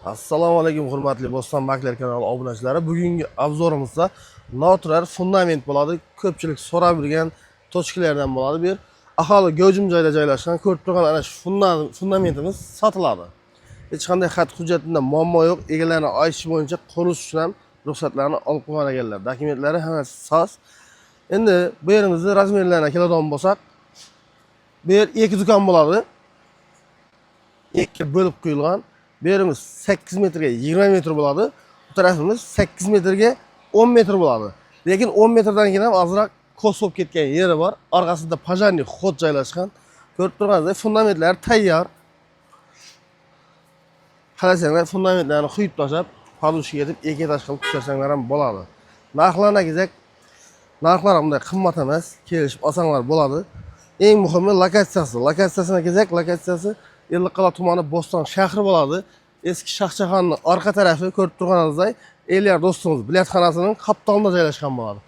Assalomu alaykum hurmatli Bo'ston Makler kanali obunachilari. Bugungi obzorimizda noturar fundament bo'ladi. Ko'pchilik so'rab yurgan tochkalardan bo'ladi. Bu aholi gavjum joyda joylashgan. Ko'rib turgan ana shu fundamentimiz sotiladi. Hech qanday xat hujjatida muammo yo'q. Egalarning aytishi bo'yicha qurilish uchun ham ruxsatlarni olib qo'ygan ekanlar. Dokumentlari hammasi soz. Endi bu yerimizda razmerlarni keladigan bo'lsak, bu yer ikki do'kon bo'ladi. Ikki bo'lib qo'yilgan. Bu yerimiz 8 metrga 20 metr bo'ladi. Bu tarafimiz 8 metrga 10 metr bo'ladi. Lekin 10 metrdan keyin ham ozroq kos bo'lib ketgan yeri bor. Orqasida pajarniy xod joylashgan. Ko'rib turganingizdek, fundamentlar tayyor. Qalasanglar fundamentlarni quyib tashlab, padushka etib, eketash qilib tushasanglar ham bo'ladi. Narxlarga kelsak, narxlar bunday qimmat emas, kelishib olsanglar bo'ladi. Eng muhimi lokatsiyasi. Lokatsiyasiga kelsak, lokatsiyasi Ellikqal'a tumani Bo'ston shahri bo'ladi. Eski Shohjahonning orqa tarafi ko'rib turganingizdek, Eliyar do'stimiz biletxonasining qaptonida joylashgan bo'ladi.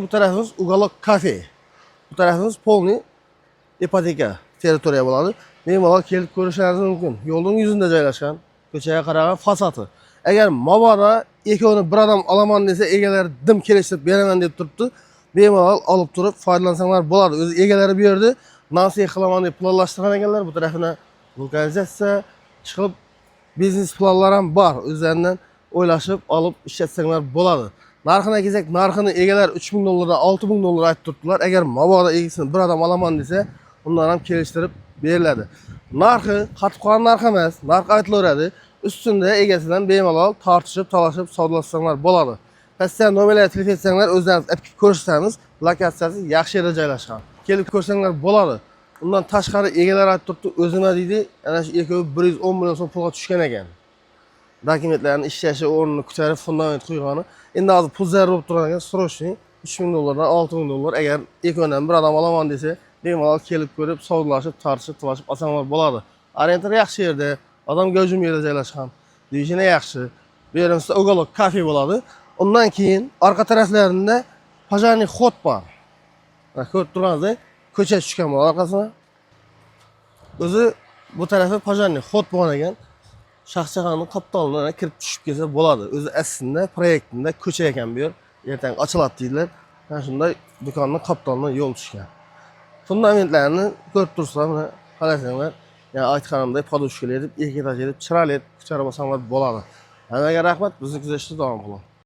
Bu tarafimiz Uголок kafe. Bu tarafimiz polniy ipoteka territoriya bo'ladi. Bemalol kelib ko'rishingiz mumkin. Yo'lning yuzida joylashgan, ko'chaga qaragan fasadi. Agar mabodo ikkovini bir odam olaman desa, egalari dim kelishib beraman deb turibdi. Bemalol olib turib foydalansanglar bo'ladi. O'zi egalari bu yerda nasihat qilaman deb planlashtirgan ekanlar. Bu tarafini lokalizatsiya chiqib biznes planlar ham bor. O'zlaridan o'ylashib olib ishlatsanglar bo'ladi. Narxini kelsak, narxini egalar 3000 dollardan 6000 dollar aytib turibdilar. Agar mabodo egisini bir odam olaman desa, undan ham kelishtirib beriladi. Narxi qatib qolgan narx emas, narx aytilaveradi. Ustunda egasidan bemalol tortishib, talashib savdolashsanglar bo'ladi. Pastda nomerlarga telefon etsanglar, o'zlaringiz olib ko'rsatamiz. Lokatsiyasi yaxshi yerda joylashgan. Kelib ko'rsanglar bo'ladi. Undan tashqari egalar aytib turibdi, o'zima deydi, ana shu ekovi 110 million so'm pulga tushgan ekan. Dokumentlarni ishlashi, o'rnini ko'tarib, fundament qo'ygani. Endi hozir pul zarur bo'lib turgan ekan, срочный 3000 dollardan 6000 dollar. Agar ekondan bir odam olaman desa, bemalol kelib ko'rib, savdolashib, tortishib, talashib olsanglar bo'ladi. Orientar yaxshi yerda, odam gavjum yerda joylashgan. Deyishine yaxshi. Bu yerimizda Uголок kafe bo'ladi. Undan keyin orqa taraflarida pajarniy xod bor. Ko'rib turganingizdek, ko'cha tushgan bo'ladi orqasına. O'zi bu tarafi pajarniy xod bo'lgan ekan. Shohjahonning qaptonlariga kirib tushib kelsa bo'ladi. O'zi aslida proyektida ko'cha ekan bu yer. Ertaga ochiladi deydilar. Mana shunday do'konning qaptonlariga yo'l tushgan. Fundamentlarni ko'rib turibsizlar, mana qarasanglar, yani aytganimdek podushkalar edib, eketash edib, chiroyli etib ko'tarib olsanglar bo'ladi. Hammaga rahmat, bizni kuzatishda davom qiling.